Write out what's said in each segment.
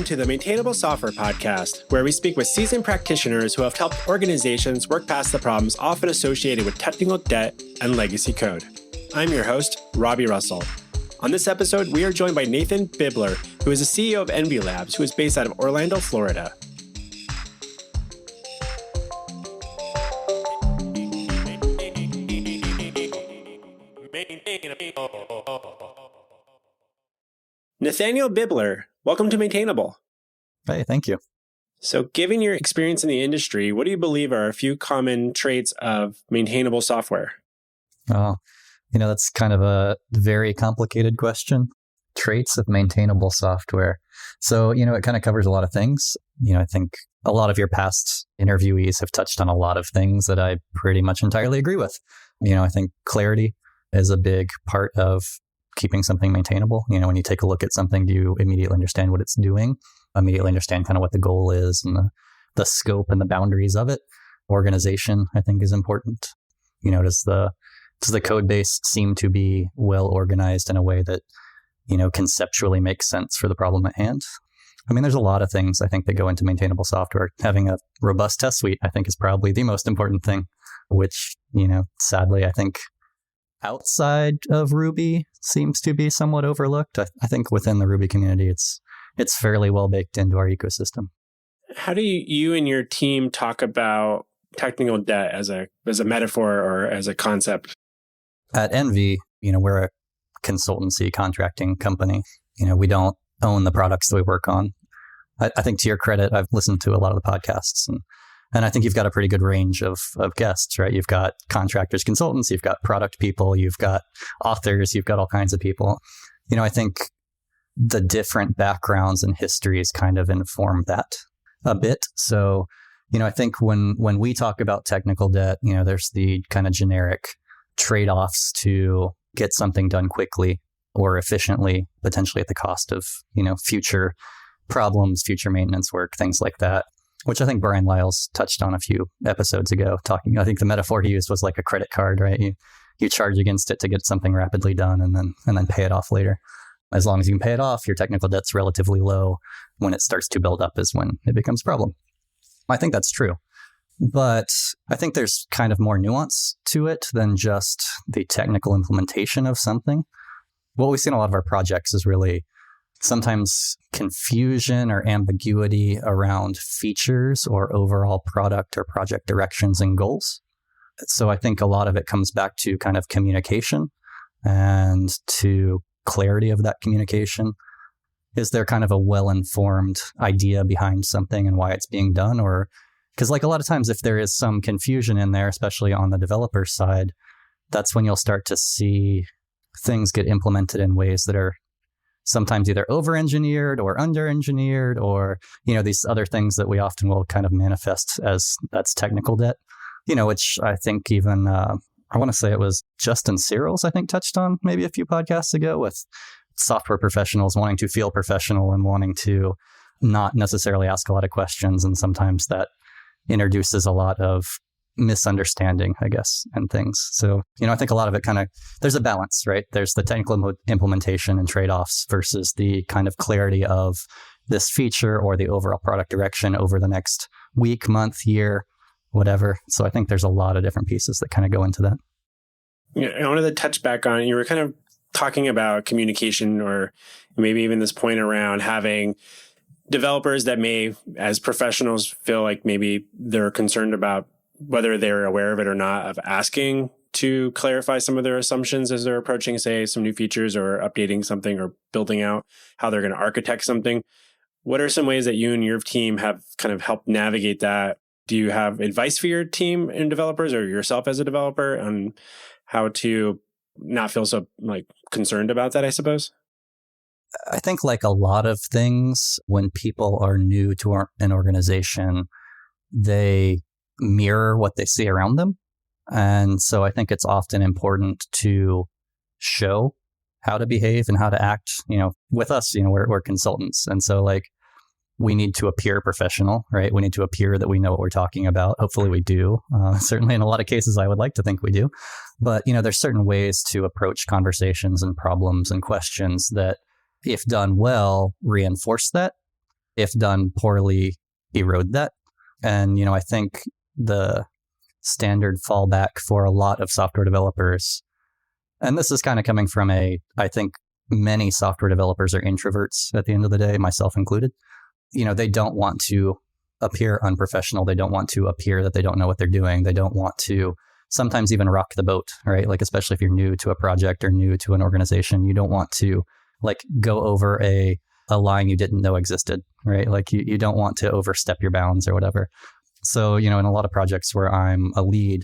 welcome to the Maintainable Software Podcast, where we speak with seasoned practitioners who have helped organizations work past the problems often associated with technical debt and legacy code. I'm your host, Robby Russell. On this episode, we are joined by Nathaniel Bibler, who is the CEO of Envy Labs, who is based out of Orlando, Florida. Nathaniel Bibler, welcome to Maintainable. Hey, thank you. So given your experience in the industry, what do you believe are a few common traits of maintainable software? Oh, that's kind of a very complicated question. Traits of maintainable software. So, it kind of covers a lot of things. I think a lot of your past interviewees have touched on a lot of things that I pretty much entirely agree with. I think clarity is a big part of keeping something maintainable. When you take a look at something, do you immediately understand what it's doing? Immediately understand kind of what the goal is and the scope and the boundaries of it. Organization, I think, is important. Does the code base seem to be well organized in a way that, conceptually makes sense for the problem at hand? There's a lot of things I think that go into maintainable software. Having a robust test suite, I think, is probably the most important thing, which, sadly, I think outside of Ruby seems to be somewhat overlooked. I think within the Ruby community, it's fairly well baked into our ecosystem. How do you and your team talk about technical debt as a metaphor or as a concept? At Envy, we're a consultancy contracting company. We don't own the products that we work on. I think to your credit, I've listened to a lot of the podcasts and I think you've got a pretty good range of guests, right? You've got contractors, consultants, you've got product people, you've got authors, you've got all kinds of people. I think the different backgrounds and histories kind of inform that a bit. So, I think when we talk about technical debt, there's the kind of generic trade-offs to get something done quickly or efficiently, potentially at the cost of, future problems, future maintenance work, things like that, which I think Brian Lyles touched on a few episodes ago, I think the metaphor he used was like a credit card, right? You charge against it to get something rapidly done and then pay it off later. As long as you can pay it off, your technical debt's relatively low. When it starts to build up is when it becomes a problem. I think that's true. But I think there's kind of more nuance to it than just the technical implementation of something. What we see in a lot of our projects is really sometimes confusion or ambiguity around features or overall product or project directions and goals. So I think a lot of it comes back to kind of communication and to clarity of that communication. Is there kind of a well-informed idea behind something and why it's being done? Or because a lot of times if there is some confusion in there, especially on the developer side, that's when you'll start to see things get implemented in ways that are sometimes either over-engineered or under-engineered or, these other things that we often will kind of manifest as that's technical debt, which I think even, I want to say it was Justin Searles, I think, touched on maybe a few podcasts ago with software professionals wanting to feel professional and wanting to not necessarily ask a lot of questions. And sometimes that introduces a lot of misunderstanding, I guess, and things. So, I think a lot of it kind of, there's a balance, right? There's the technical implementation and trade-offs versus the kind of clarity of this feature or the overall product direction over the next week, month, year, whatever. So I think there's a lot of different pieces that kind of go into that. I wanted to touch back on, you were kind of talking about communication or maybe even this point around having developers that may, as professionals, feel like maybe they're concerned about whether they're aware of it or not, of asking to clarify some of their assumptions as they're approaching, say, some new features or updating something or building out how they're going to architect something. What are some ways that you and your team have kind of helped navigate that? Do you have advice for your team and developers or yourself as a developer on how to not feel so concerned about that, I suppose? I think like a lot of things, when people are new to an organization, they mirror what they see around them. And so I think it's often important to show how to behave and how to act. With us, we're consultants. And so we need to appear professional, right? We need to appear that we know what we're talking about. Hopefully we do. Certainly in a lot of cases, I would like to think we do. But, there's certain ways to approach conversations and problems and questions that, if done well, reinforce that. if done poorly, erode that. And, I think the standard fallback for a lot of software developers, and this is kind of coming from I think many software developers are introverts at the end of the day, myself included. They don't want to appear unprofessional. They don't want to appear that they don't know what they're doing. They don't want to sometimes even rock the boat, right? Like, especially if you're new to a project or new to an organization, you don't want to go over a line you didn't know existed, right? Like you don't want to overstep your bounds or whatever. So, in a lot of projects where I'm a lead,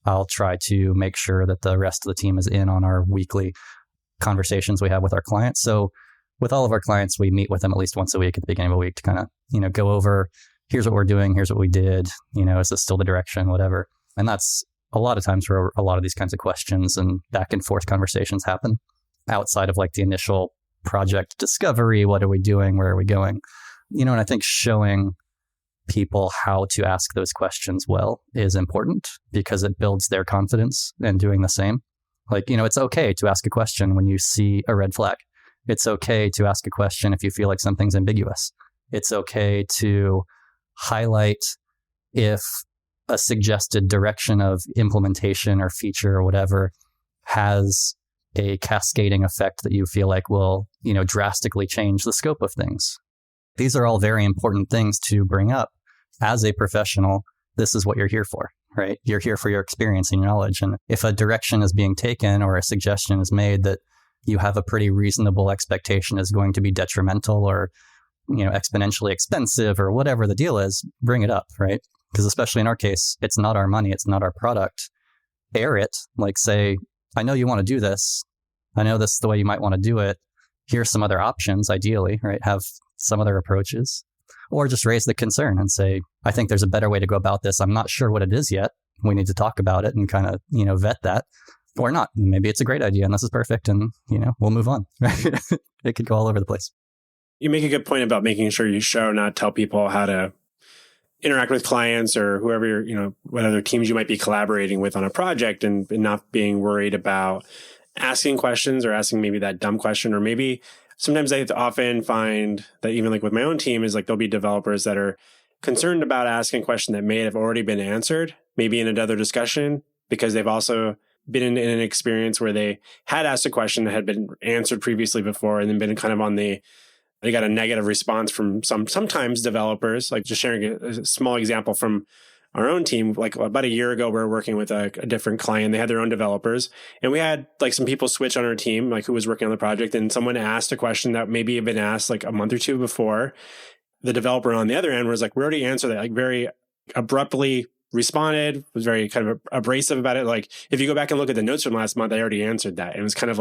I'll try to make sure that the rest of the team is in on our weekly conversations we have with our clients. So with all of our clients, we meet with them at least once a week at the beginning of a week to kind of, go over, here's what we're doing, here's what we did, is this still the direction, whatever. And that's a lot of times where a lot of these kinds of questions and back and forth conversations happen outside of the initial project discovery. What are we doing? Where are we going? And I think showing people how to ask those questions well is important because it builds their confidence in doing the same. It's okay to ask a question when you see a red flag. It's okay to ask a question if you feel like something's ambiguous. It's okay to highlight if a suggested direction of implementation or feature or whatever has a cascading effect that you feel like will, drastically change the scope of things. These are all very important things to bring up. As a professional, this is what you're here for, right? You're here for your experience and your knowledge. And if a direction is being taken or a suggestion is made that you have a pretty reasonable expectation is going to be detrimental or, exponentially expensive or whatever the deal is, bring it up, right? Because especially in our case, it's not our money, it's not our product. Air it, say, I know you want to do this. I know this is the way you might want to do it. Here's some other options, ideally, right? Have some other approaches. Or just raise the concern and say, I think there's a better way to go about this. I'm not sure what it is yet. We need to talk about it and kind of, vet that. Or not. Maybe it's a great idea and this is perfect and, we'll move on. It could go all over the place. You make a good point about making sure you show, not tell people how to interact with clients or whoever what other teams you might be collaborating with on a project and not being worried about asking questions or asking maybe that dumb question. Or maybe sometimes I often find that even with my own team is there'll be developers that are concerned about asking a question that may have already been answered, maybe in another discussion, because they've also been in an experience where they had asked a question that had been answered previously before and then been kind of they got a negative response from sometimes developers. Just sharing a small example from our own team, about a year ago, we were working with a different client. They had their own developers and we had some people switch on our team, who was working on the project, and someone asked a question that maybe had been asked a month or two before. The developer on the other end was we already answered that, very abruptly responded, was very kind of abrasive about it. If you go back and look at the notes from last month, I already answered that. And it was kind of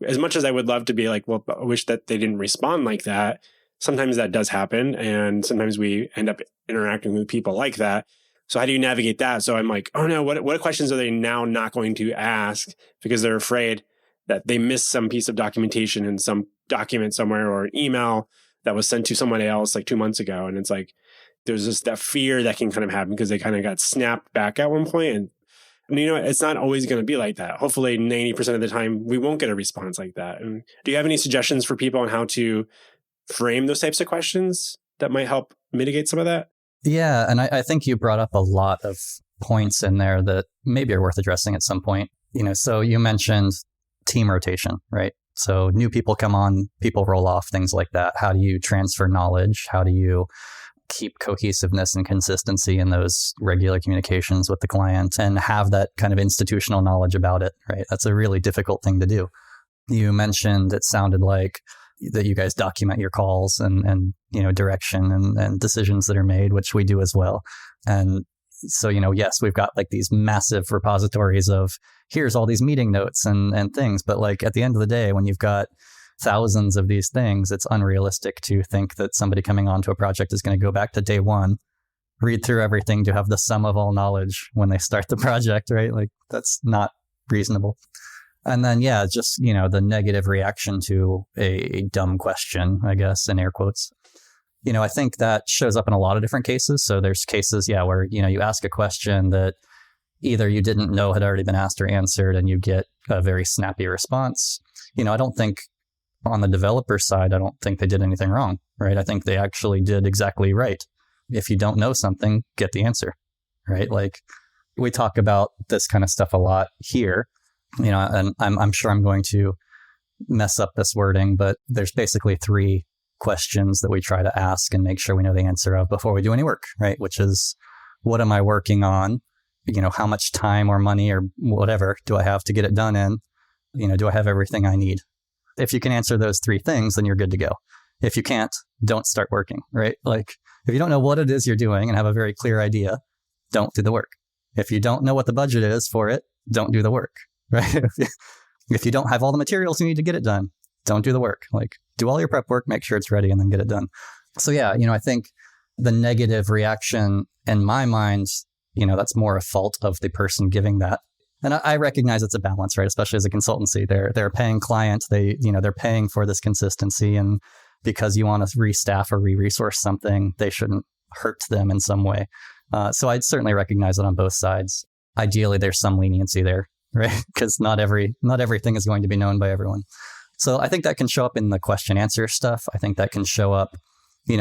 as much as I would love to be well, I wish that they didn't respond like that. Sometimes that does happen. And sometimes we end up interacting with people like that. So how do you navigate that? So I'm oh no, what questions are they now not going to ask because they're afraid that they missed some piece of documentation in some document somewhere or an email that was sent to somebody else 2 months ago. And it's there's just that fear that can kind of happen because they kind of got snapped back at one point. And it's not always going to be like that. Hopefully 90% of the time we won't get a response like that. And do you have any suggestions for people on how to frame those types of questions that might help mitigate some of that? Yeah. And I think you brought up a lot of points in there that maybe are worth addressing at some point. So you mentioned team rotation, right? So new people come on, people roll off, things like that. How do you transfer knowledge? How do you keep cohesiveness and consistency in those regular communications with the client and have that kind of institutional knowledge about it, right? That's a really difficult thing to do. You mentioned, it sounded like that you guys document your calls and direction and decisions that are made, which we do as well. And so, yes, we've got these massive repositories of here's all these meeting notes and things. But at the end of the day, when you've got thousands of these things, it's unrealistic to think that somebody coming onto a project is going to go back to day one, read through everything to have the sum of all knowledge when they start the project, right? That's not reasonable. And then, yeah, just, the negative reaction to a dumb question, I guess, in air quotes. I think that shows up in a lot of different cases. So there's cases, where, you ask a question that either you didn't know had already been asked or answered and you get a very snappy response. I don't think On the developer side, I don't think they did anything wrong, right? I think they actually did exactly right. If you don't know something, get the answer, right? Like we talk about this kind of stuff a lot here, and I'm sure I'm going to mess up this wording, but there's basically 3 questions that we try to ask and make sure we know the answer of before we do any work, right? Which is, what am I working on? How much time or money or whatever do I have to get it done in? Do I have everything I need? If you can answer those 3 things, then you're good to go. If you can't, don't start working, right? Like if you don't know what it is you're doing and have a very clear idea, don't do the work. If you don't know what the budget is for it, don't do the work, right? If you don't have all the materials you need to get it done, don't do the work. Like do all your prep work, make sure it's ready, and then get it done. So yeah, I think the negative reaction in my mind, that's more a fault of the person giving that. And I recognize it's a balance, right? Especially as a consultancy, they're a paying client. They're paying for this consistency, and because you want to restaff or re-resource something, they shouldn't hurt them in some way. So I'd certainly recognize it on both sides. Ideally, there's some leniency there, right? Because not everything is going to be known by everyone. So I think that can show up in the question answer stuff. I think that can show up,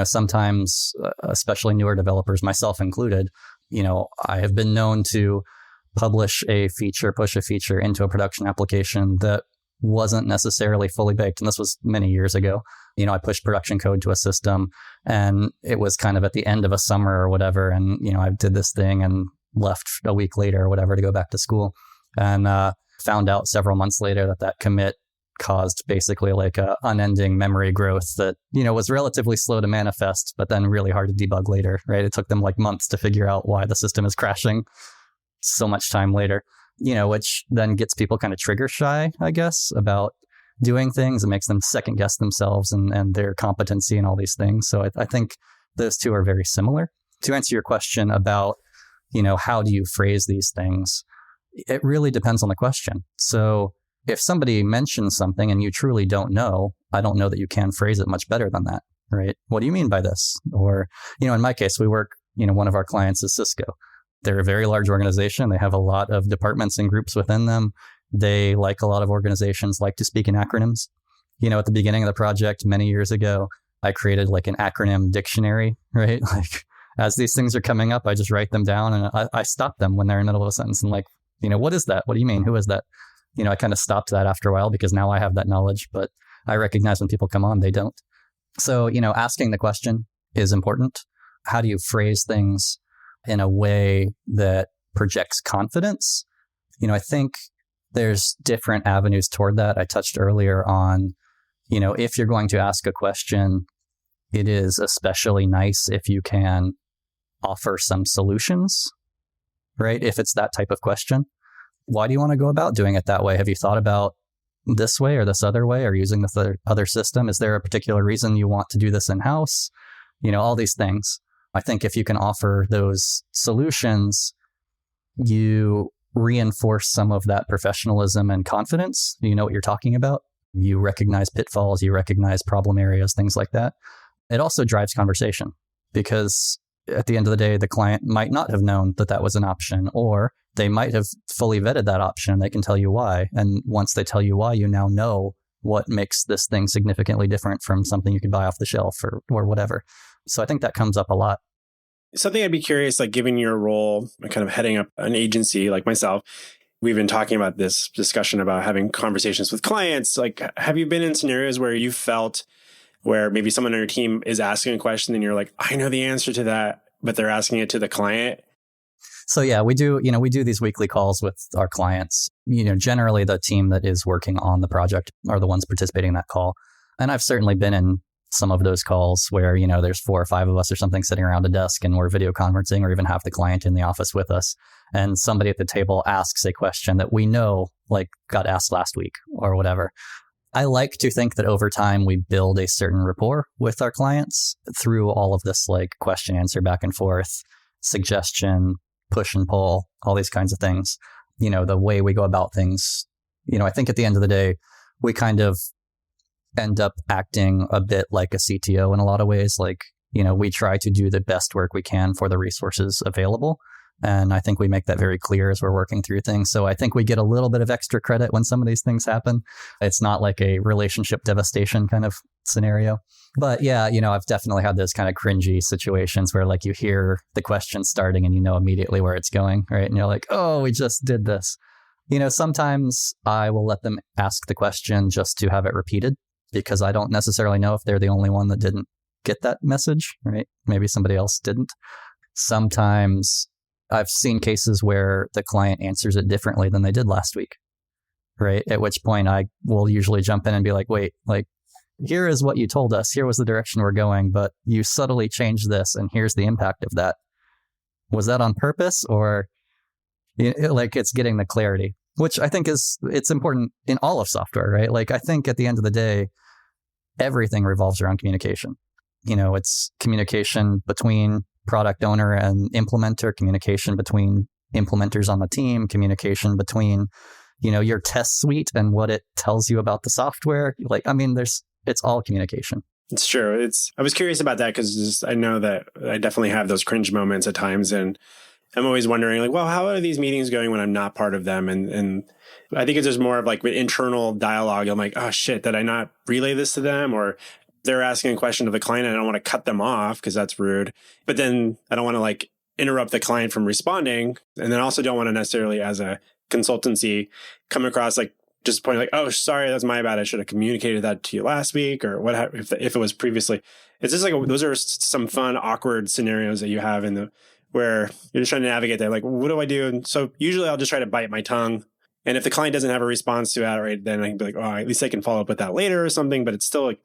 sometimes, especially newer developers, myself included. I have been known to push a feature into a production application that wasn't necessarily fully baked. And this was many years ago. I pushed production code to a system, and it was kind of at the end of a summer or whatever. And, I did this thing and left a week later or whatever to go back to school, and found out several months later that commit caused basically like a unending memory growth that, was relatively slow to manifest, but then really hard to debug later, right? It took them like months to figure out why the system is crashing so much time later, which then gets people kind of trigger shy, I guess, about doing things. It makes them second guess themselves and their competency and all these things. So I think those 2 are very similar. To answer your question about, how do you phrase these things? It really depends on the question. So if somebody mentions something and you truly don't know, I don't know that you can phrase it much better than that, right? What do you mean by this? Or, in my case, we work, one of our clients is Cisco. They're a very large organization. They have a lot of departments and groups within them. They, like a lot of organizations, like to speak in acronyms. At the beginning of the project many years ago, I created like an acronym dictionary, right? Like as these things are coming up, I just write them down, and I stop them when they're in the middle of a sentence and like, what is that? What do you mean? Who is that? I kind of stopped that after a while because now I have that knowledge, but I recognize when people come on, they don't. So, asking the question is important. How do you phrase things in a way that projects confidence? I think there's different avenues toward that. I touched earlier on, if you're going to ask a question, it is especially nice if you can offer some solutions, right? If it's that type of question. Why do you want to go about doing it that way? Have you thought about this way or this other way, or using this other system? Is there a particular reason you want to do this in-house? All these things. I think if you can offer those solutions, you reinforce some of that professionalism and confidence. You know what you're talking about. You recognize pitfalls, you recognize problem areas, things like that. It also drives conversation because at the end of the day, the client might not have known that was an option, or they might have fully vetted that option. They can tell you why. And once they tell you why, you now know what makes this thing significantly different from something you could buy off the shelf or whatever. So I think that comes up a lot. Something I'd be curious, like given your role, kind of heading up an agency like myself, we've been talking about this discussion about having conversations with clients. Like, have you been in scenarios where you felt where maybe someone on your team is asking a question and you're like, I know the answer to that, but they're asking it to the client? So yeah, we do these weekly calls with our clients. Generally the team that is working on the project are the ones participating in that call. And I've certainly been in some of those calls where, there's 4 or 5 of us or something sitting around a desk and we're video conferencing, or even have the client in the office with us. And somebody at the table asks a question that we know like got asked last week or whatever. I like to think that over time we build a certain rapport with our clients through all of this like question answer back and forth, suggestion, push and pull, all these kinds of things. The way we go about things, I think at the end of the day, we kind of end up acting a bit like a CTO in a lot of ways. Like, we try to do the best work we can for the resources available. And I think we make that very clear as we're working through things. So I think we get a little bit of extra credit when some of these things happen. It's not like a relationship devastation kind of scenario. But yeah, I've definitely had those kind of cringy situations where like you hear the question starting and you know immediately where it's going, right? And you're like, oh, we just did this. Sometimes I will let them ask the question just to have it repeated because I don't necessarily know if they're the only one that didn't get that message, right? Maybe somebody else didn't. Sometimes I've seen cases where the client answers it differently than they did last week, right? At which point I will usually jump in and be like, wait, like, here is what you told us. Here was the direction we're going, but you subtly changed this, and here's the impact of that. Was that on purpose, or like it's getting the clarity, which I think it's important in all of software, right? Like I think at the end of the day, everything revolves around communication. It's communication between product owner and implementer, communication between implementers on the team, communication between, your test suite and what it tells you about the software. Like, I mean, it's all communication. It's true. I was curious about that because I know that I definitely have those cringe moments at times, and I'm always wondering, like, well, how are these meetings going when I'm not part of them? And I think it's just more of like internal dialogue. I'm like, oh shit, did I not relay this to them? Or they're asking a question to the client and I don't want to cut them off because that's rude. But then I don't want to like interrupt the client from responding. And then also don't want to necessarily as a consultancy come across like just pointing like, oh, sorry, that's my bad. I should have communicated that to you last week or what if it was previously. It's just like those are some fun, awkward scenarios that you have where you're just trying to navigate that. Like, what do I do? And so usually I'll just try to bite my tongue. And if the client doesn't have a response to that, right, then I can be like, oh, at least I can follow up with that later or something. But it's still like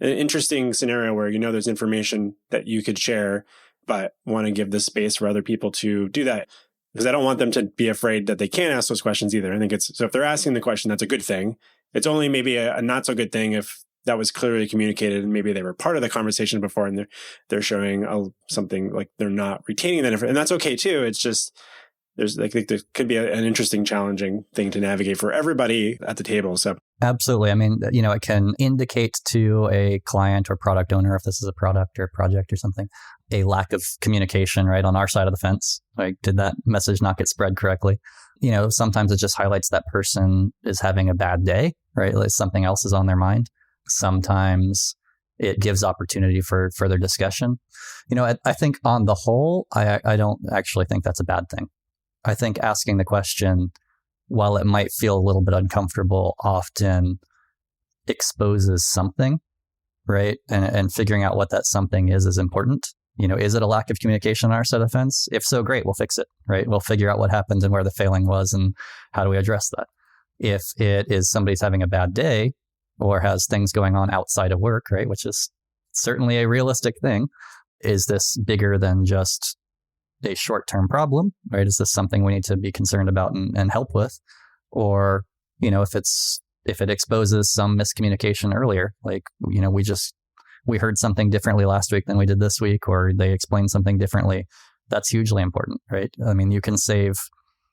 an interesting scenario where there's information that you could share, but want to give the space for other people to do that. Because I don't want them to be afraid that they can't ask those questions either. I think so if they're asking the question, that's a good thing. It's only maybe a not so good thing if that was clearly communicated and maybe they were part of the conversation before and they're showing something like they're not retaining that information. And that's okay too. It's just, there could be an interesting, challenging thing to navigate for everybody at the table. So absolutely. I mean, it can indicate to a client or product owner, if this is a product or a project or something, a lack of communication, right, on our side of the fence. Like, did that message not get spread correctly? Sometimes it just highlights that person is having a bad day, right? Like something else is on their mind. Sometimes it gives opportunity for further discussion. I think on the whole, I don't actually think that's a bad thing. I think asking the question, while it might feel a little bit uncomfortable, often exposes something, right? And figuring out what that something is important. Is it a lack of communication on our side of the fence? If so, great, we'll fix it, right? We'll figure out what happened and where the failing was and how do we address that. If it is somebody's having a bad day or has things going on outside of work, right, which is certainly a realistic thing, is this bigger than just a short-term problem, right? Is this something we need to be concerned about and help with? Or, if it exposes some miscommunication earlier, like, we heard something differently last week than we did this week, or they explained something differently, that's hugely important, right? I mean, you can save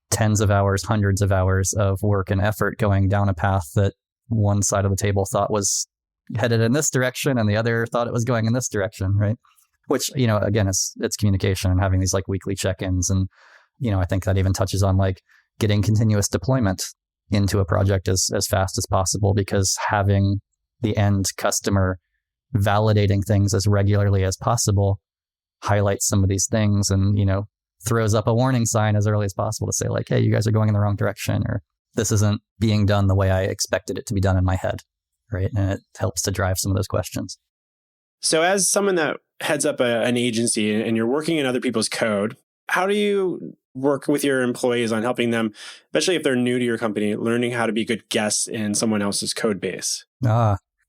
tens of hours, hundreds of hours of work and effort going down a path that one side of the table thought was headed in this direction and the other thought it was going in this direction, right? Which, again, it's communication and having these like weekly check-ins. And, I think that even touches on like getting continuous deployment into a project as fast as possible, because having the end customer validating things as regularly as possible highlights some of these things and, throws up a warning sign as early as possible to say like, hey, you guys are going in the wrong direction, or this isn't being done the way I expected it to be done in my head, right? And it helps to drive some of those questions. So as someone that heads up an agency and you're working in other people's code, how do you work with your employees on helping them, especially if they're new to your company, learning how to be good guests in someone else's code base?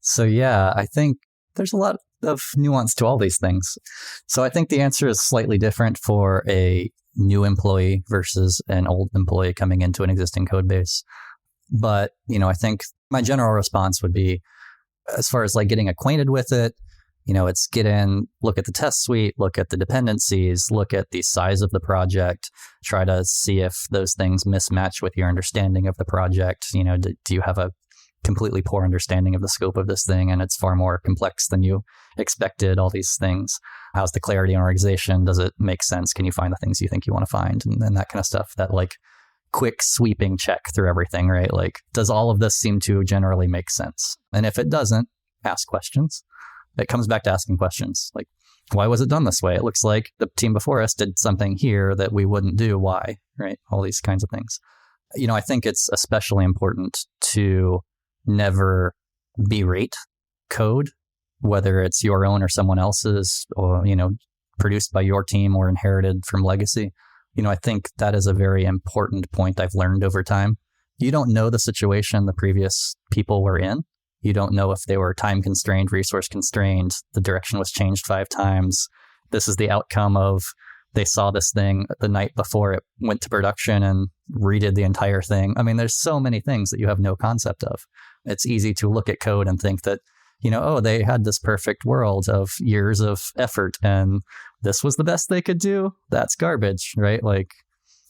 So yeah, I think there's a lot of nuance to all these things. So I think the answer is slightly different for a new employee versus an old employee coming into an existing code base. But, I think my general response would be, as far as like getting acquainted with it, it's get in, look at the test suite, look at the dependencies, look at the size of the project, try to see if those things mismatch with your understanding of the project. Do you have a completely poor understanding of the scope of this thing, and it's far more complex than you expected, all these things. How's the clarity in organization? Does it make sense? Can you find the things you think you want to find? And that kind of stuff, that like quick sweeping check through everything, right? Like, does all of this seem to generally make sense? And if it doesn't, ask questions. It comes back to asking questions. Like, why was it done this way? It looks like the team before us did something here that we wouldn't do. Why? Right? All these kinds of things. I think it's especially important to never berate code, whether it's your own or someone else's, or, produced by your team or inherited from legacy. I think that is a very important point I've learned over time. You don't know the situation the previous people were in. You don't know if they were time constrained, resource constrained, the direction was changed 5 times. This is the outcome of they saw this thing the night before it went to production and redid the entire thing. I mean, there's so many things that you have no concept of. It's easy to look at code and think that, they had this perfect world of years of effort and this was the best they could do. That's garbage, right? Like,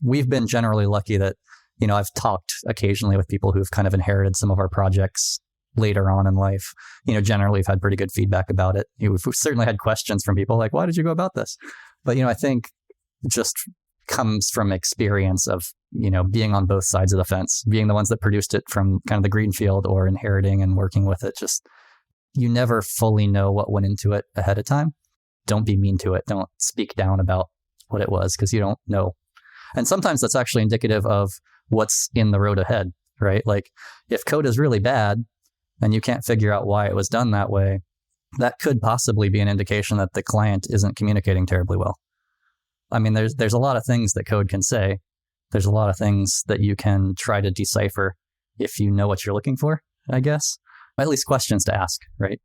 we've been generally lucky that, I've talked occasionally with people who've kind of inherited some of our projects later on in life. Generally we've had pretty good feedback about it. We've certainly had questions from people like, why did you go about this? But, I think it just comes from experience of, being on both sides of the fence, being the ones that produced it from kind of the greenfield or inheriting and working with it. Just, you never fully know what went into it ahead of time. Don't be mean to it. Don't speak down about what it was, because you don't know. And sometimes that's actually indicative of what's in the road ahead, right? Like, if code is really bad and you can't figure out why it was done that way, that could possibly be an indication that the client isn't communicating terribly well. I mean, there's a lot of things that code can say. There's a lot of things that you can try to decipher if you know what you're looking for, I guess. At least questions to ask, right?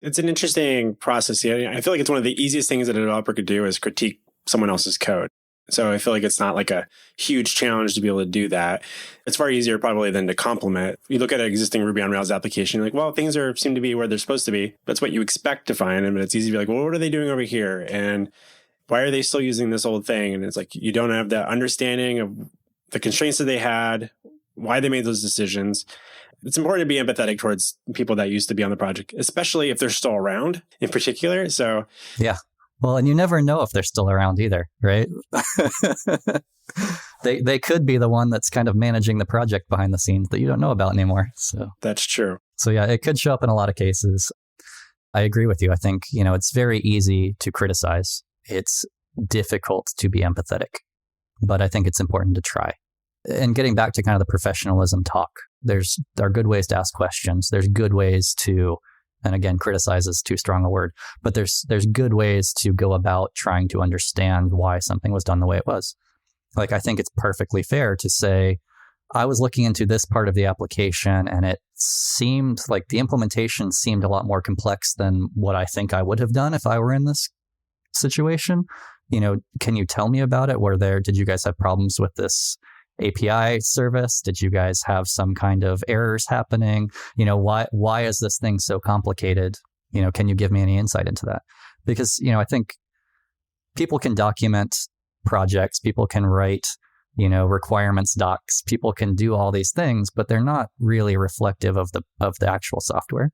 It's an interesting process. Yeah, I feel like it's one of the easiest things that a developer could do is critique someone else's code. So I feel like it's not like a huge challenge to be able to do that. It's far easier probably than to compliment. You look at an existing Ruby on Rails application, you're like, well, things seem to be where they're supposed to be. That's what you expect to find. And it's easy to be like, well, what are they doing over here? And why are they still using this old thing? And it's like, you don't have the understanding of the constraints that they had, why they made those decisions. It's important to be empathetic towards people that used to be on the project, especially if they're still around in particular. So yeah. Well, and you never know if they're still around either, right? They could be the one that's kind of managing the project behind the scenes that you don't know about anymore. So that's true. So yeah, it could show up in a lot of cases. I agree with you. I think, it's very easy to criticize. It's difficult to be empathetic, but I think it's important to try. And getting back to kind of the professionalism talk, there are good ways to ask questions. There's good ways to, and again, criticize is too strong a word, but there's good ways to go about trying to understand why something was done the way it was. Like, I think it's perfectly fair to say, I was looking into this part of the application and it seemed like the implementation seemed a lot more complex than what I think I would have done if I were in this situation. Can you tell me about it? Did you guys have problems with this API service? Did you guys have some kind of errors happening? Why is this thing so complicated? Can you give me any insight into that? Because, I think people can document projects, people can write, requirements docs, people can do all these things, but they're not really reflective of the actual software.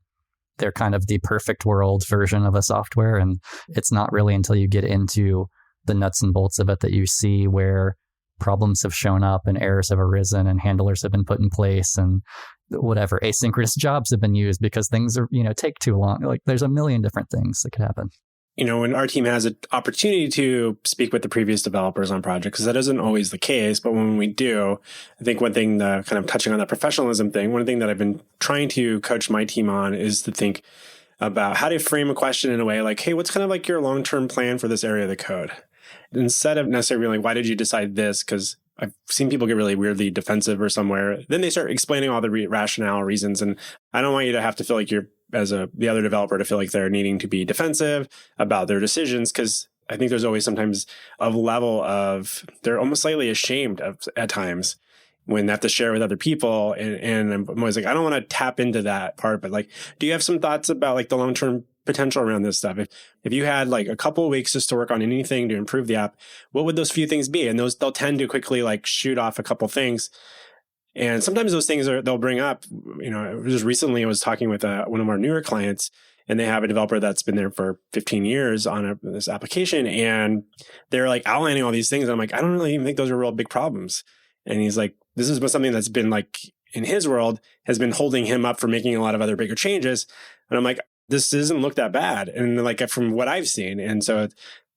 They're kind of the perfect world version of a software. And it's not really until you get into the nuts and bolts of it that you see where problems have shown up and errors have arisen and handlers have been put in place and whatever, asynchronous jobs have been used because things are, take too long. Like, there's a million different things that could happen. When our team has an opportunity to speak with the previous developers on projects, because that isn't always the case, but when we do, I think one thing, kind of touching on that professionalism thing, one thing that I've been trying to coach my team on is to think about how to frame a question in a way like, hey, what's kind of like your long-term plan for this area of the code? Instead of necessarily being like, why did you decide this? Because I've seen people get really weirdly defensive or somewhere. Then they start explaining all the rationale reasons. And I don't want you to have to feel like you're, the other developer, to feel like they're needing to be defensive about their decisions. Because I think there's always sometimes a level of, they're almost slightly ashamed of at times when they have to share with other people. And I'm always like, I don't want to tap into that part, but like, do you have some thoughts about like the long-term potential around this stuff? If you had like a couple of weeks just to work on anything to improve the app, what would those few things be? And they'll tend to quickly like shoot off a couple things. And sometimes those things they'll bring up, just recently I was talking with one of our newer clients, and they have a developer that's been there for 15 years on this application. And they're like outlining all these things. And I'm like, I don't really even think those are real big problems. And he's like, this is something that's been like in his world has been holding him up for making a lot of other bigger changes. And I'm like, this doesn't look that bad. And like from what I've seen. And so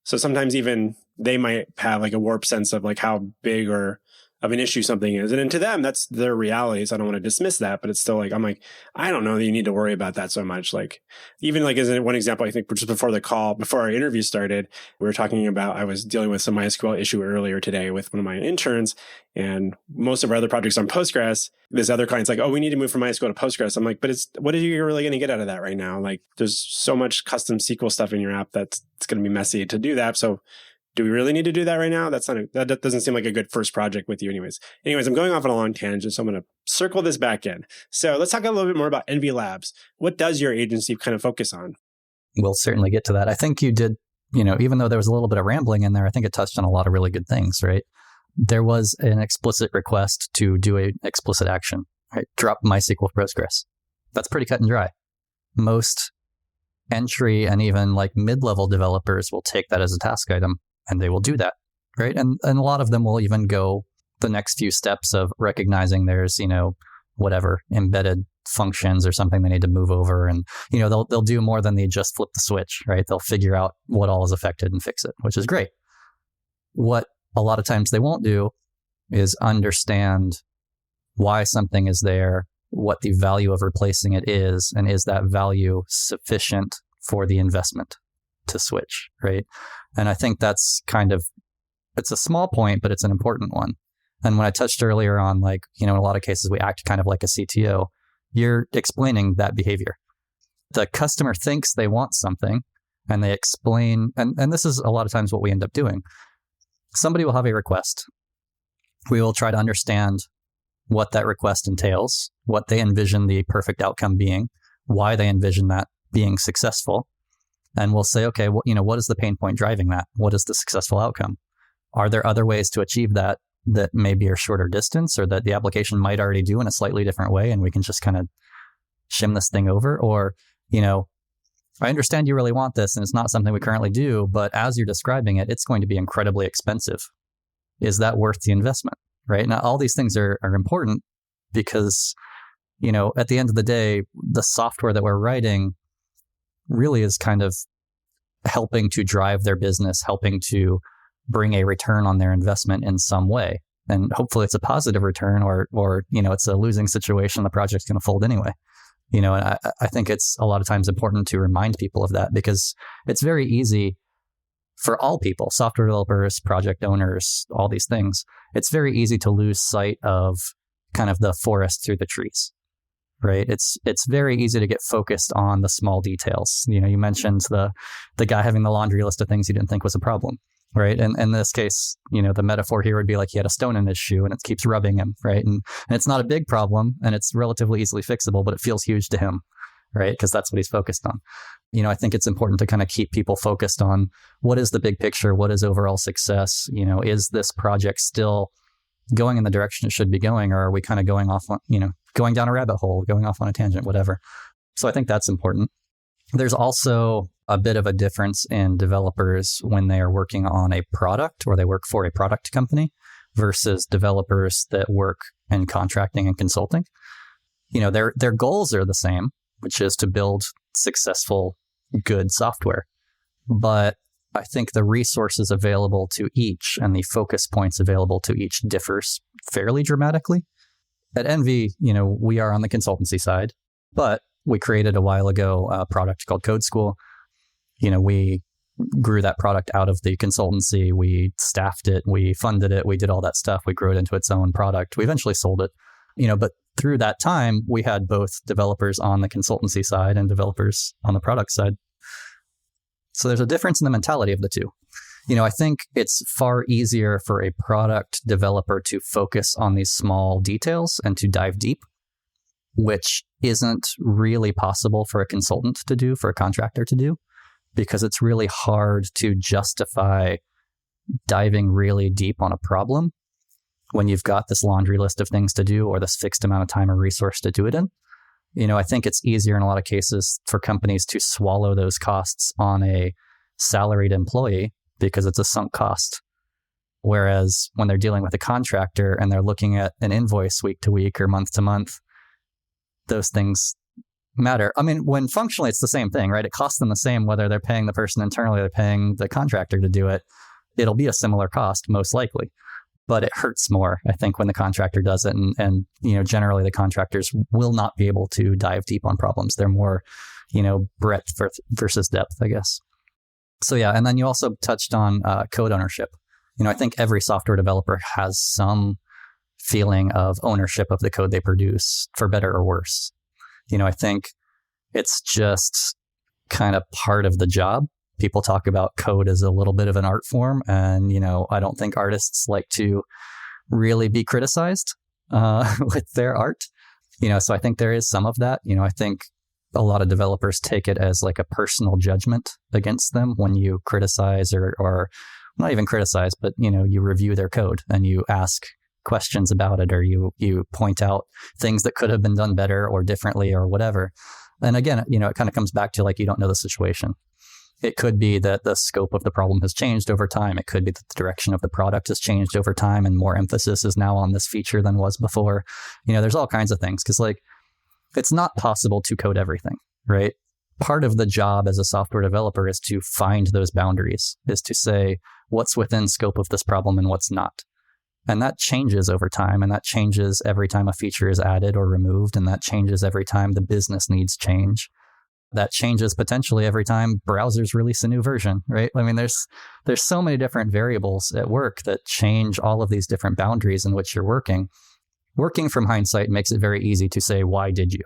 sometimes even they might have like a warped sense of like how big or of an issue something is. And then to them, that's their reality. So I don't want to dismiss that, but it's still like, I'm like, I don't know that you need to worry about that so much. Like, even like as one example, I think just before our interview started, we were talking about, I was dealing with some MySQL issue earlier today with one of my interns, and most of our other projects on Postgres, this other client's like, oh, we need to move from MySQL to Postgres. I'm like, but what are you really going to get out of that right now? Like, there's so much custom SQL stuff in your app that's going to be messy to do that. So do we really need to do that right now? That doesn't seem like a good first project with you anyways. I'm going off on a long tangent, so I'm going to circle this back in. So let's talk a little bit more about NV Labs. What does your agency kind of focus on? We'll certainly get to that. I think you did, even though there was a little bit of rambling in there, I think it touched on a lot of really good things, right? There was an explicit request to do an explicit action, right? Drop MySQL Postgres. That's pretty cut and dry. Most entry and even like mid-level developers will take that as a task item, and they will do that, right? And a lot of them will even go the next few steps of recognizing there's, whatever, embedded functions or something they need to move over. And, they'll do more than they just flip the switch, right? They'll figure out what all is affected and fix it, which is great. What a lot of times they won't do is understand why something is there, what the value of replacing it is, and is that value sufficient for the investment to switch, right? And I think that's it's a small point, but it's an important one. And when I touched earlier on, like, in a lot of cases, we act kind of like a CTO, you're explaining that behavior. The customer thinks they want something, and they explain, and this is a lot of times what we end up doing. Somebody will have a request. We will try to understand what that request entails, what they envision the perfect outcome being, why they envision that being successful. And we'll say, okay, well, what is the pain point driving that? What is the successful outcome? Are there other ways to achieve that maybe are shorter distance, or that the application might already do in a slightly different way, and we can just kind of shim this thing over? Or, I understand you really want this and it's not something we currently do, but as you're describing it, it's going to be incredibly expensive. Is that worth the investment? Right? Now, all these things are important because, at the end of the day, the software that we're writing really is kind of helping to drive their business, helping to bring a return on their investment in some way. And hopefully it's a positive return, or it's a losing situation. The project's going to fold anyway. And I think it's a lot of times important to remind people of that, because it's very easy for all people, software developers, project owners, all these things. It's very easy to lose sight of kind of the forest through the trees. Right. It's very easy to get focused on the small details. You mentioned the guy having the laundry list of things he didn't think was a problem. Right. And in this case, the metaphor here would be like he had a stone in his shoe and it keeps rubbing him. Right. And it's not a big problem and it's relatively easily fixable, but it feels huge to him. Right. Because that's what he's focused on. I think it's important to kind of keep people focused on what is the big picture? What is overall success? Is this project still going in the direction it should be going, or are we kind of going off on, going down a rabbit hole, going off on a tangent, whatever. So I think that's important. There's also a bit of a difference in developers when they are working on a product or they work for a product company versus developers that work in contracting and consulting. Their goals are the same, which is to build successful, good software. But I think the resources available to each and the focus points available to each differs fairly dramatically. At NV, we are on the consultancy side, but we created a while ago a product called Code School. We grew that product out of the consultancy. We staffed it. We funded it. We did all that stuff. We grew it into its own product. We eventually sold it, but through that time, we had both developers on the consultancy side and developers on the product side. So there's a difference in the mentality of the two. I think it's far easier for a product developer to focus on these small details and to dive deep, which isn't really possible for a consultant to do, for a contractor to do, because it's really hard to justify diving really deep on a problem when you've got this laundry list of things to do or this fixed amount of time or resource to do it in. I think it's easier in a lot of cases for companies to swallow those costs on a salaried employee because it's a sunk cost. Whereas when they're dealing with a contractor and they're looking at an invoice week to week or month to month, those things matter. I mean, when functionally it's the same thing, right? It costs them the same whether they're paying the person internally or they're paying the contractor to do it. It'll be a similar cost, most likely. But it hurts more, I think, when the contractor does it. And generally the contractors will not be able to dive deep on problems. They're more, breadth versus depth, I guess. So yeah, and then you also touched on code ownership. I think every software developer has some feeling of ownership of the code they produce, for better or worse. I think it's just kind of part of the job. People talk about code as a little bit of an art form. And, I don't think artists like to really be criticized with their art. So I think there is some of that. I think a lot of developers take it as like a personal judgment against them when you criticize or not even criticize, but, you review their code and you ask questions about it, or you point out things that could have been done better or differently or whatever. And again, it kind of comes back to like, you don't know the situation. It could be that the scope of the problem has changed over time. It could be that the direction of the product has changed over time and more emphasis is now on this feature than was before. There's all kinds of things because like it's not possible to code everything, right? Part of the job as a software developer is to find those boundaries, is to say what's within scope of this problem and what's not. And that changes over time, and that changes every time a feature is added or removed, and that changes every time the business needs change. That changes potentially every time browsers release a new version, right? I mean, there's so many different variables at work that change all of these different boundaries in which you're working. Working from hindsight makes it very easy to say, why did you?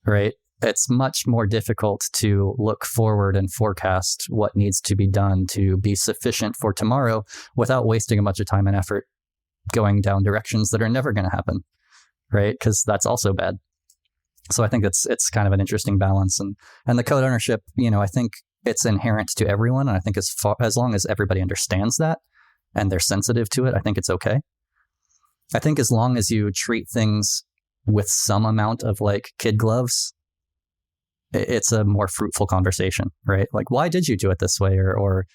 Right? It's much more difficult to look forward and forecast what needs to be done to be sufficient for tomorrow without wasting a bunch of time and effort going down directions that are never going to happen, right? Because that's also bad. So I think it's kind of an interesting balance. And the code ownership, I think it's inherent to everyone. And I think as long as everybody understands that and they're sensitive to it, I think it's okay. I think as long as you treat things with some amount of like kid gloves, it's a more fruitful conversation, right? Like, why did you do it this way? Or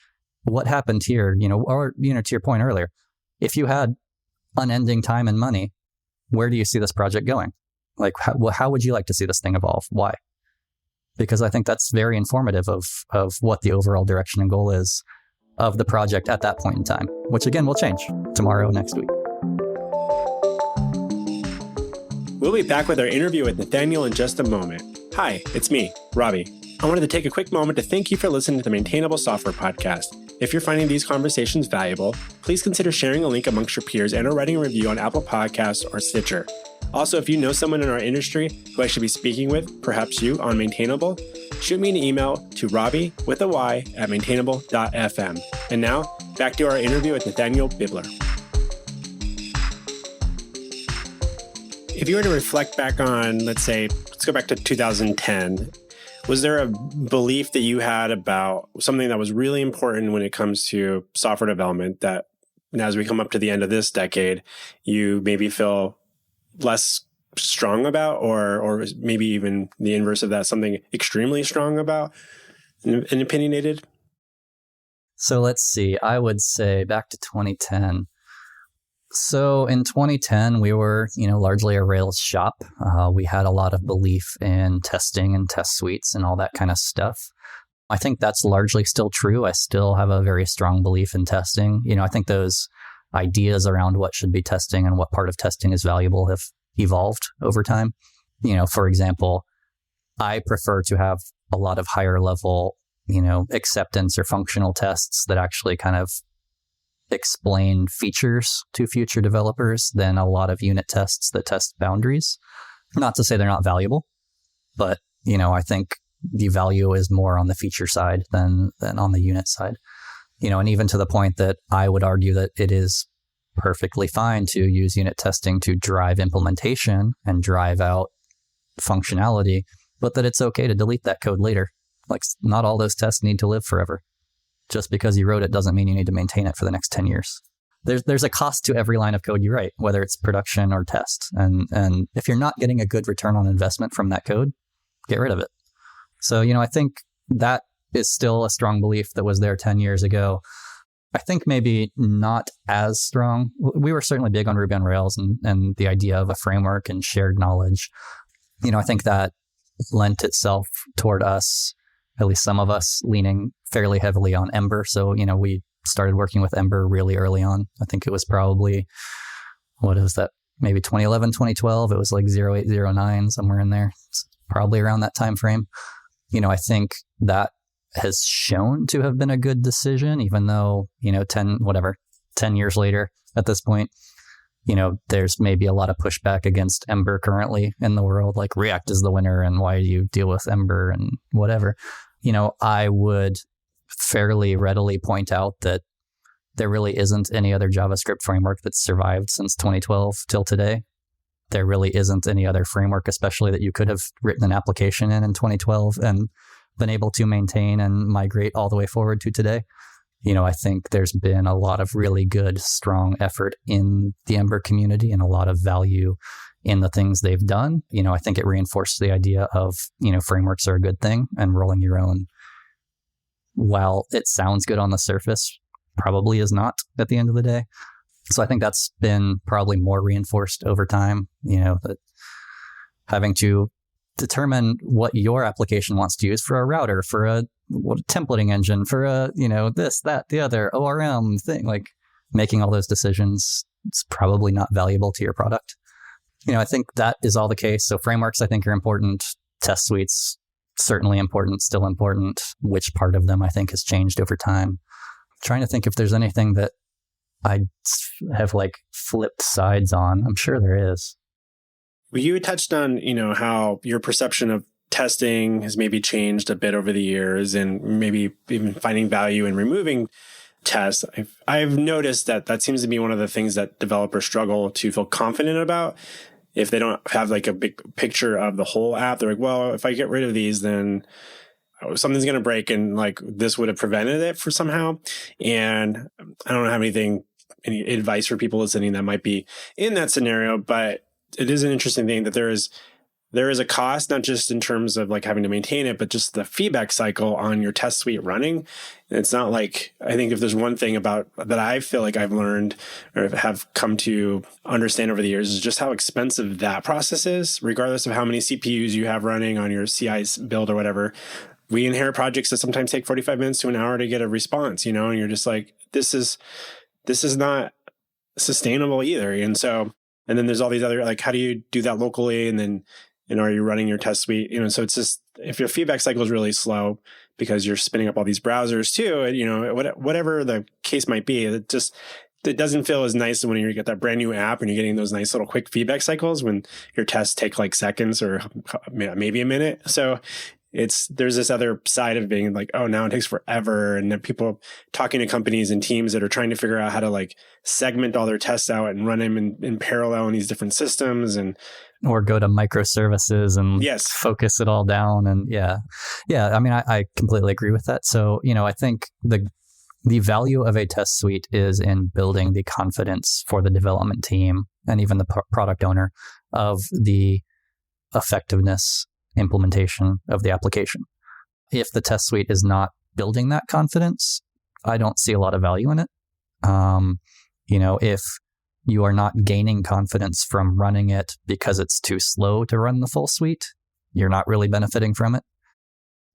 what happened here? To your point earlier, if you had unending time and money, where do you see this project going? Like, how would you like to see this thing evolve? Why? Because I think that's very informative of what the overall direction and goal is of the project at that point in time, which again will change tomorrow, next week. We'll be back with our interview with Nathaniel in just a moment. Hi, it's me, Robby. I wanted to take a quick moment to thank you for listening to the Maintainable Software Podcast. If you're finding these conversations valuable, please consider sharing a link amongst your peers and or writing a review on Apple Podcasts or Stitcher. Also, if you know someone in our industry who I should be speaking with, perhaps you, on Maintainable, shoot me an email to Robby with a Y at maintainable.fm. And now, back to our interview with Nathaniel Bibler. If you were to reflect back on, let's go back to 2010, was there a belief that you had about something that was really important when it comes to software development that as we come up to the end of this decade, you maybe feel less strong about, or maybe even the inverse of that, something extremely strong about and opinionated? So let's see. I would say back to 2010. So in 2010, we were, largely a Rails shop. We had a lot of belief in testing and test suites and all that kind of stuff. I think that's largely still true. I still have a very strong belief in testing. I think those ideas around what should be testing and what part of testing is valuable have evolved over time. For example, I prefer to have a lot of higher level, acceptance or functional tests that actually kind of explain features to future developers than a lot of unit tests that test boundaries. Not to say they're not valuable, but, I think the value is more on the feature side than on the unit side. And even to the point that I would argue that it is perfectly fine to use unit testing to drive implementation and drive out functionality, but that it's okay to delete that code later. Like, not all those tests need to live forever. Just because you wrote it doesn't mean you need to maintain it for the next 10 years. there's a cost to every line of code you write, whether it's production or test. And if you're not getting a good return on investment from that code, get rid of it. So, I think that is still a strong belief that was there 10 years ago. I think maybe not as strong. We were certainly big on Ruby on Rails and the idea of a framework and shared knowledge. I think that lent itself toward us, at least some of us, leaning fairly heavily on Ember. So, we started working with Ember really early on. I think it was probably, what is that? Maybe 2011, 2012. It was like 0809, somewhere in there. It's probably around that time frame. I think that has shown to have been a good decision, even though, 10 years later at this point, there's maybe a lot of pushback against Ember currently in the world, like React is the winner and why do you deal with Ember and whatever. I would fairly readily point out that there really isn't any other JavaScript framework that's survived since 2012 till today. There really isn't any other framework, especially that you could have written an application in 2012 and been able to maintain and migrate all the way forward to today. I think there's been a lot of really good, strong effort in the Ember community and a lot of value in the things they've done. I think it reinforced the idea of, frameworks are a good thing, and rolling your own, while it sounds good on the surface, probably is not at the end of the day. So I think that's been probably more reinforced over time, that having to determine what your application wants to use for a router, for a templating engine, for a, this, that, the other, ORM thing, like making all those decisions is probably not valuable to your product. I think that is all the case. So frameworks, I think, are important. Test suites, certainly important, still important. Which part of them, I think, has changed over time. I'm trying to think if there's anything that I have flipped sides on. I'm sure there is. Well, you touched on, how your perception of testing has maybe changed a bit over the years and maybe even finding value in removing tests. I've noticed that seems to be one of the things that developers struggle to feel confident about. If they don't have a big picture of the whole app, they're like, well, if I get rid of these, then something's going to break and this would have prevented it for somehow. And I don't have any advice for people listening that might be in that scenario, but it is an interesting thing that there is a cost, not just in terms of having to maintain it, but just the feedback cycle on your test suite running. And it's not I think if there's one thing about that I feel like I've learned or have come to understand over the years is just how expensive that process is, regardless of how many CPUs you have running on your CI build or whatever. We inherit projects that sometimes take 45 minutes to an hour to get a response, and you're just this is not sustainable either. And then there's all these other, how do you do that locally? And then, are you running your test suite? So it's just, if your feedback cycle is really slow because you're spinning up all these browsers too, whatever the case might be, it doesn't feel as nice when you get that brand new app and you're getting those nice little quick feedback cycles when your tests take seconds or maybe a minute. So there's this other side of being now it takes forever. And then people talking to companies and teams that are trying to figure out how to segment all their tests out and run them in parallel in these different systems or go to microservices and focus it all down. And yeah. I mean, I completely agree with that. So, I think the value of a test suite is in building the confidence for the development team and even the product owner of the effectiveness implementation of the application. If the test suite is not building that confidence, I don't see a lot of value in it. If you are not gaining confidence from running it because it's too slow to run the full suite, you're not really benefiting from it.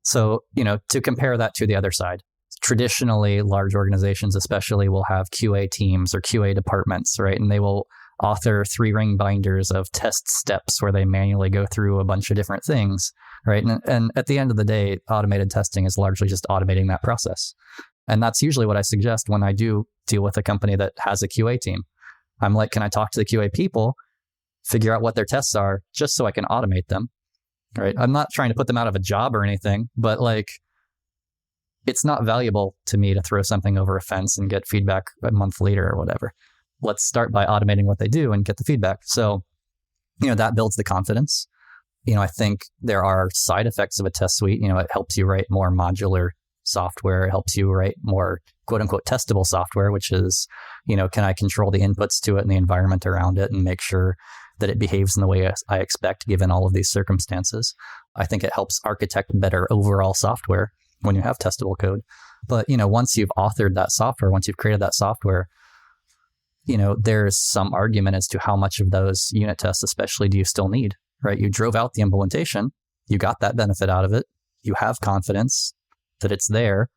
So, to compare that to the other side, traditionally large organizations especially will have QA teams or QA departments, right? And they will author 3-ring binders of test steps where they manually go through a bunch of different things, right? And at the end of the day, automated testing is largely just automating that process. And that's usually what I suggest when I do deal with a company that has a QA team. I'm like, can I talk to the QA people, figure out what their tests are, just so I can automate them, right? I'm not trying to put them out of a job or anything, but it's not valuable to me to throw something over a fence and get feedback a month later or whatever. Let's start by automating what they do and get the feedback. So, that builds the confidence. I think there are side effects of a test suite. It helps you write more modular software. It helps you write more quote unquote testable software, which is, can I control the inputs to it and the environment around it and make sure that it behaves in the way I expect given all of these circumstances. I think it helps architect better overall software when you have testable code. But, once you've authored that software, once you've created that software, there's some argument as to how much of those unit tests especially do you still need, right? You drove out the implementation, you got that benefit out of it, you have confidence that it's there.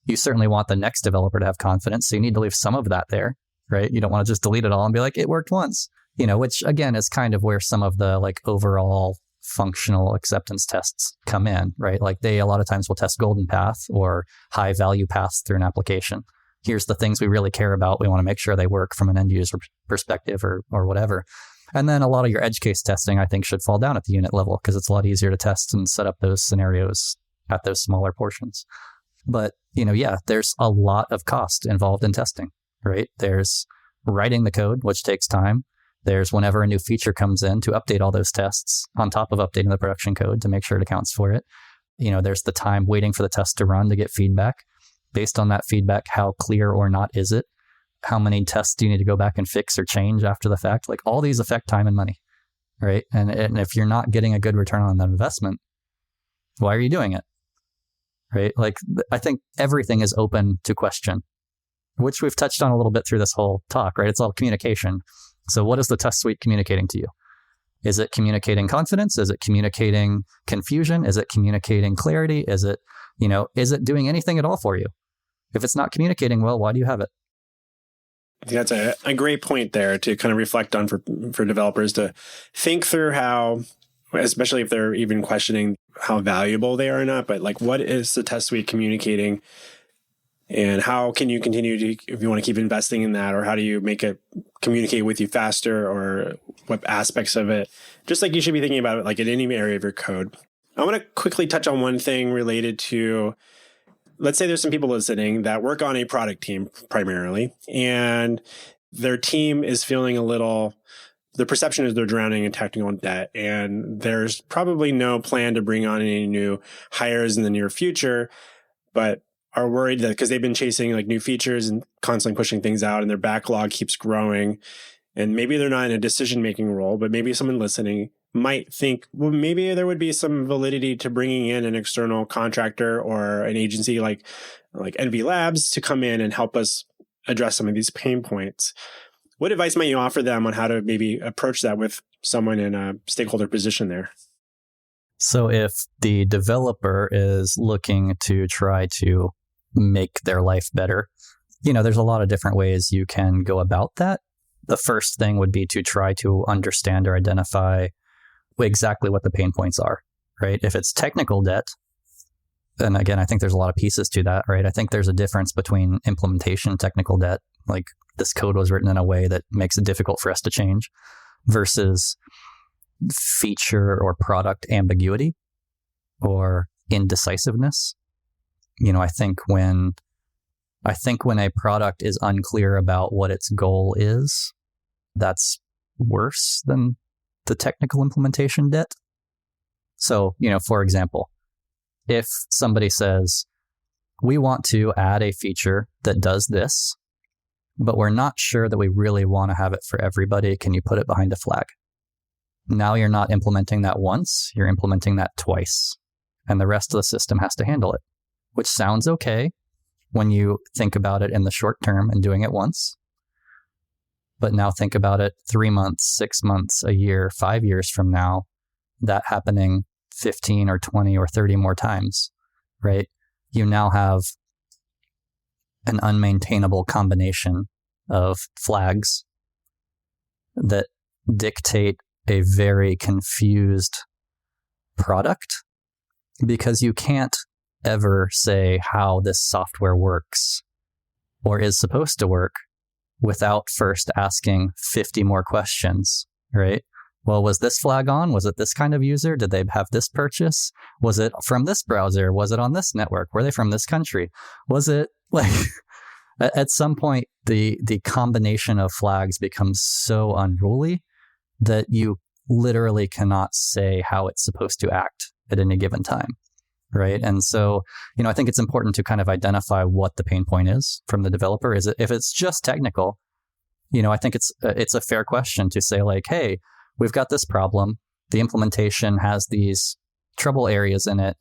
You certainly want the next developer to have confidence, so you need to leave some of that there, right? You don't want to just delete it all and be like, it worked once, which again is kind of where some of the like overall functional acceptance tests come in, right? Like they a lot of times will test golden path or high value paths through an application. Here's the things we really care about. We want to make sure they work from an end user perspective or whatever. And then a lot of your edge case testing, I think, should fall down at the unit level because it's a lot easier to test and set up those scenarios at those smaller portions. But, there's a lot of cost involved in testing, right? There's writing the code, which takes time. There's whenever a new feature comes in to update all those tests on top of updating the production code to make sure it accounts for it. There's the time waiting for the test to run to get feedback. Based on that feedback, how clear or not is it? How many tests do you need to go back and fix or change after the fact? Like all these affect time and money, right? And if you're not getting a good return on that investment, why are you doing it? Right? Like I think everything is open to question, which we've touched on a little bit through this whole talk, right? It's all communication. So what is the test suite communicating to you? Is it communicating confidence? Is it communicating confusion? Is it communicating clarity? Is it doing anything at all for you? If it's not communicating well, why do you have it? I think that's a great point there to kind of reflect on for developers to think through how, especially if they're even questioning how valuable they are or not, but like what is the test suite communicating and how can you continue to, if you want to keep investing in that, or how do you make it communicate with you faster, or what aspects of it, just like you should be thinking about it like in any area of your code. I want to quickly touch on one thing related to, let's say there's some people listening that work on a product team primarily, and their team is feeling the perception is they're drowning in technical debt, and there's probably no plan to bring on any new hires in the near future, but are worried that because they've been chasing like new features and constantly pushing things out and their backlog keeps growing, and maybe they're not in a decision-making role, but maybe someone listening might think, well, maybe there would be some validity to bringing in an external contractor or an agency like NV Labs to come in and help us address some of these pain points. What advice might you offer them on how to maybe approach that with someone in a stakeholder position there? So if the developer is looking to try to make their life better, there's a lot of different ways you can go about that. The first thing would be to try to understand or identify exactly what the pain points are, right? If it's technical debt, and again, I think there's a lot of pieces to that, right? I think there's a difference between implementation technical debt, like this code was written in a way that makes it difficult for us to change, versus feature or product ambiguity or indecisiveness. I think when a product is unclear about what its goal is, that's worse than the technical implementation debt. So, for example, if somebody says, we want to add a feature that does this, but we're not sure that we really want to have it for everybody, can you put it behind a flag? Now you're not implementing that once, you're implementing that twice, and the rest of the system has to handle it, which sounds okay when you think about it in the short term and doing it once. But now think about it 3 months, 6 months, a year, 5 years from now, that happening 15 or 20 or 30 more times, right? You now have an unmaintainable combination of flags that dictate a very confused product, because you can't ever say how this software works or is supposed to work without first asking 50 more questions, right? Well, was this flag on? Was it this kind of user? Did they have this purchase? Was it from this browser? Was it on this network? Were they from this country? Was it like, at some point, the combination of flags becomes so unruly that you literally cannot say how it's supposed to act at any given time, right? And so, I think it's important to kind of identify what the pain point is from the developer. If it's just technical, I think it's a fair question to say like, hey, we've got this problem. The implementation has these trouble areas in it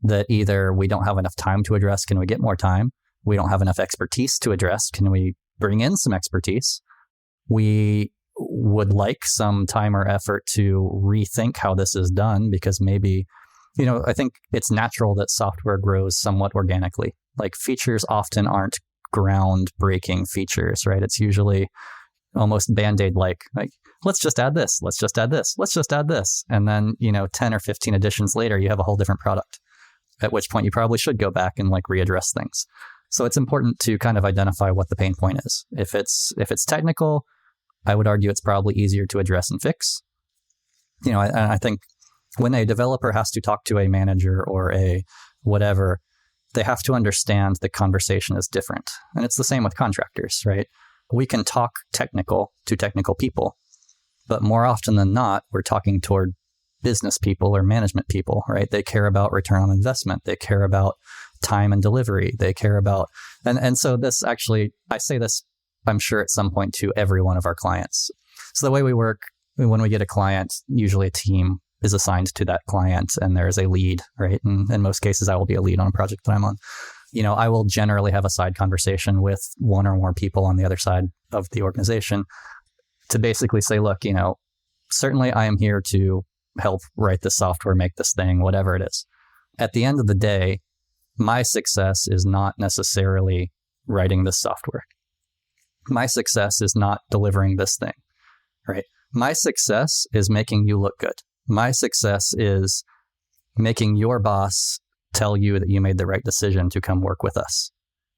that either we don't have enough time to address. Can we get more time? We don't have enough expertise to address. Can we bring in some expertise? We would like some time or effort to rethink how this is done, because maybe, I think it's natural that software grows somewhat organically. Like features often aren't groundbreaking features, right? It's usually almost Band-Aid like, let's just add this, let's just add this, let's just add this. And then, 10 or 15 additions later, you have a whole different product, at which point you probably should go back and like readdress things. So it's important to kind of identify what the pain point is. If it's technical, I would argue it's probably easier to address and fix. I think when a developer has to talk to a manager or a whatever, they have to understand the conversation is different. And it's the same with contractors, right? We can talk technical to technical people, but more often than not, we're talking toward business people or management people, right? They care about return on investment. They care about time and delivery. They care about, and so this actually, I say this, I'm sure at some point to every one of our clients. So the way we work, when we get a client, usually a team is assigned to that client and there's a lead, right? And in most cases, I will be a lead on a project that I'm on. I will generally have a side conversation with one or more people on the other side of the organization to basically say, look, certainly I am here to help write this software, make this thing, whatever it is. At the end of the day, my success is not necessarily writing this software. My success is not delivering this thing, right? My success is making you look good. My success is making your boss tell you that you made the right decision to come work with us,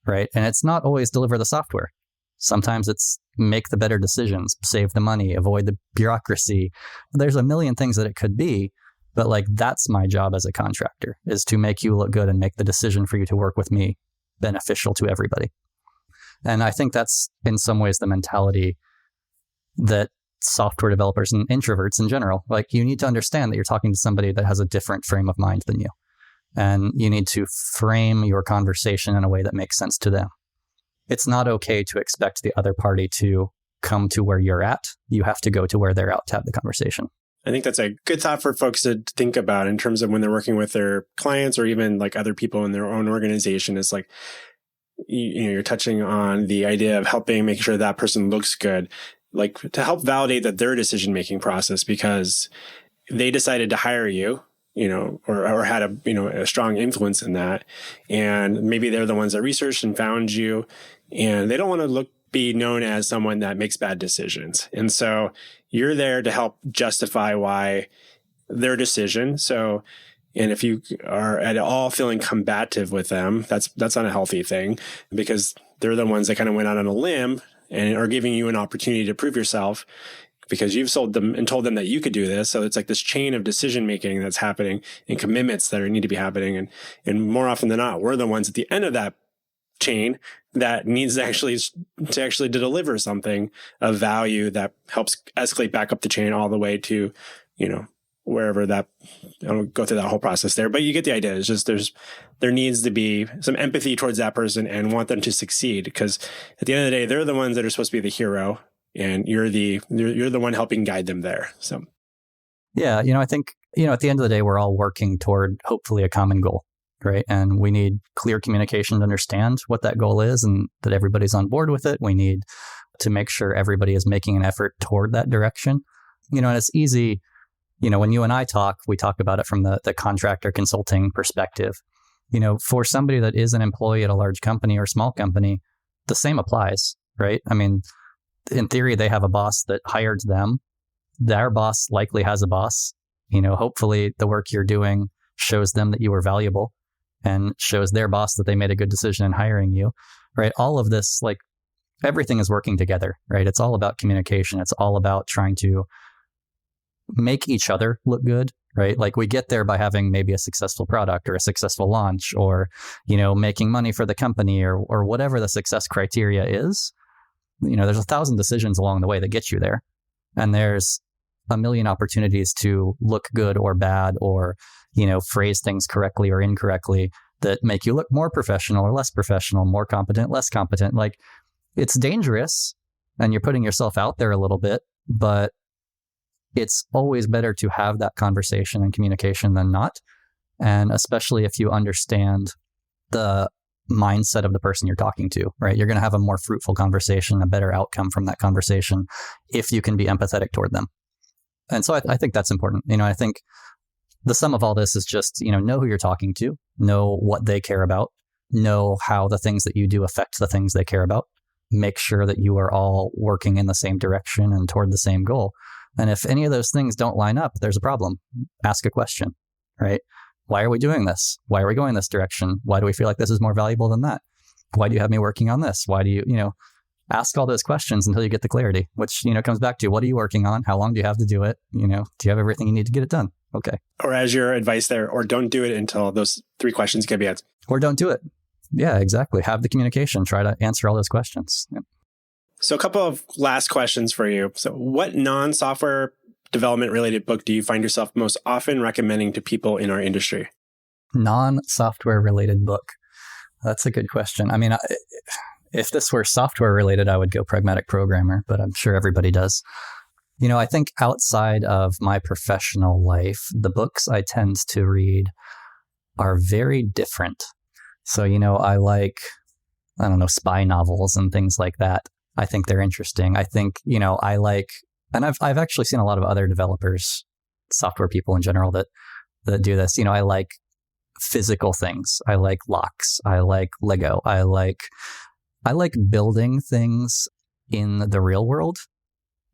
right? And it's not always deliver the software. Sometimes it's make the better decisions, save the money, avoid the bureaucracy. There's a million things that it could be, but like that's my job as a contractor, is to make you look good and make the decision for you to work with me beneficial to everybody. And I think that's in some ways the mentality that software developers and introverts in general, like you need to understand that you're talking to somebody that has a different frame of mind than you. And you need to frame your conversation in a way that makes sense to them. It's not okay to expect the other party to come to where you're at. You have to go to where they're at to have the conversation. I think that's a good thought for folks to think about in terms of when they're working with their clients or even like other people in their own organization. Is like, you're touching on the idea of helping make sure that person looks good, like to help validate that their decision-making process, because they decided to hire you, or had a strong influence in that. And maybe they're the ones that researched and found you, and they don't want to be known as someone that makes bad decisions. And so you're there to help justify why their decision. So, and if you are at all feeling combative with them, that's not a healthy thing, because they're the ones that kind of went out on a limb and are giving you an opportunity to prove yourself, because you've sold them and told them that you could do this. So it's like this chain of decision making that's happening and commitments that need to be happening. And more often than not, we're the ones at the end of that chain that needs to actually deliver something of value that helps escalate back up the chain all the way to, wherever that, I don't go through that whole process there, but you get the idea. It's just there needs to be some empathy towards that person and want them to succeed, because at the end of the day, they're the ones that are supposed to be the hero, and you're the one helping guide them there. So, yeah, I think at the end of the day, we're all working toward hopefully a common goal, right? And we need clear communication to understand what that goal is and that everybody's on board with it. We need to make sure everybody is making an effort toward that direction. And it's easy. When you and I talk, we talk about it from the contractor consulting perspective. For somebody that is an employee at a large company or small company, the same applies, right? I mean, in theory, they have a boss that hired them. Their boss likely has a boss. Hopefully the work you're doing shows them that you are valuable and shows their boss that they made a good decision in hiring you, right? All of this, like everything is working together, right? It's all about communication. It's all about trying to make each other look good, right? Like we get there by having maybe a successful product or a successful launch or, making money for the company or whatever the success criteria is. There's 1,000 decisions along the way that get you there. And there's a million opportunities to look good or bad or, phrase things correctly or incorrectly that make you look more professional or less professional, more competent, less competent. Like, it's dangerous and you're putting yourself out there a little bit, but it's always better to have that conversation and communication than not. And especially if you understand the mindset of the person you're talking to, right? You're going to have a more fruitful conversation, a better outcome from that conversation if you can be empathetic toward them. And so I think that's important. I think the sum of all this is just, know who you're talking to, know what they care about, know how the things that you do affect the things they care about, make sure that you are all working in the same direction and toward the same goal. And if any of those things don't line up, there's a problem. Ask a question, right? Why are we doing this? Why are we going this direction? Why do we feel like this is more valuable than that? Why do you have me working on this? Why do you, ask all those questions until you get the clarity, which, comes back to what are you working on? How long do you have to do it? Do you have everything you need to get it done? Okay. Or as your advice there, or don't do it until those 3 questions can be answered. Or don't do it. Yeah, exactly. Have the communication. Try to answer all those questions. Yep. So a couple of last questions for you. So what non-software development related book do you find yourself most often recommending to people in our industry? Non-software related book. That's a good question. I mean, if this were software related, I would go Pragmatic Programmer, but I'm sure everybody does. I think outside of my professional life, the books I tend to read are very different. So, I like, spy novels and things like that. I think they're interesting. I think, I like, and I've actually seen a lot of other developers, software people in general that do this. I like physical things. I like locks. I like Lego. I like building things in the real world.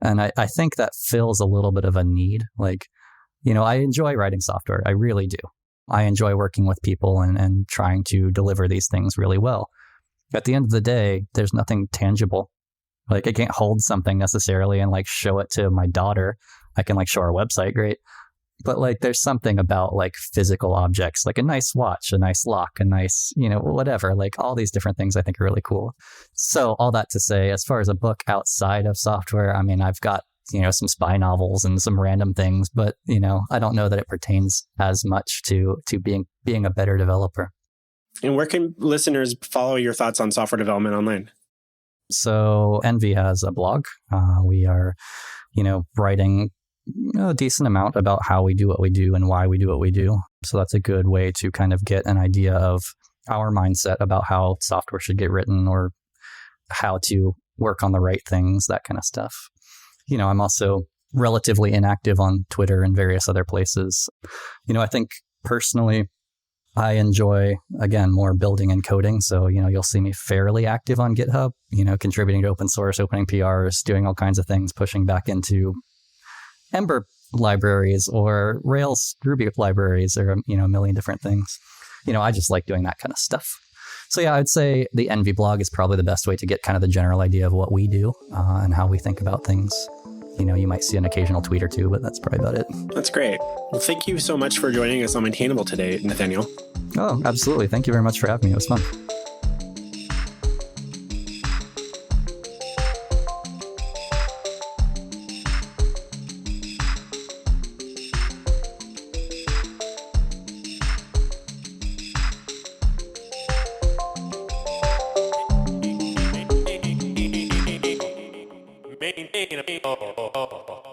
And I think that fills a little bit of a need. Like, I enjoy writing software. I really do. I enjoy working with people and trying to deliver these things really well. At the end of the day, there's nothing tangible. Like, I can't hold something necessarily and show it to my daughter. I can show her website, great. But there's something about physical objects, like a nice watch, a nice lock, a nice, whatever, all these different things I think are really cool. So all that to say, as far as a book outside of software, I mean, I've got, some spy novels and some random things, but, I don't know that it pertains as much to being a better developer. And where can listeners follow your thoughts on software development online? So Envy has a blog. We are, writing a decent amount about how we do what we do and why we do what we do. So that's a good way to kind of get an idea of our mindset about how software should get written or how to work on the right things, that kind of stuff. I'm also relatively inactive on Twitter and various other places. I think personally, I enjoy, again, more building and coding. So, you'll see me fairly active on GitHub, contributing to open source, opening PRs, doing all kinds of things, pushing back into Ember libraries or Rails Ruby libraries or, a million different things. I just like doing that kind of stuff. So yeah, I'd say the Envy blog is probably the best way to get kind of the general idea of what we do and how we think about things. You might see an occasional tweet or two, but that's probably about it. That's great. Well, thank you so much for joining us on Maintainable today, Nathaniel. Oh, absolutely. Thank you very much for having me. It was fun. Maintainable.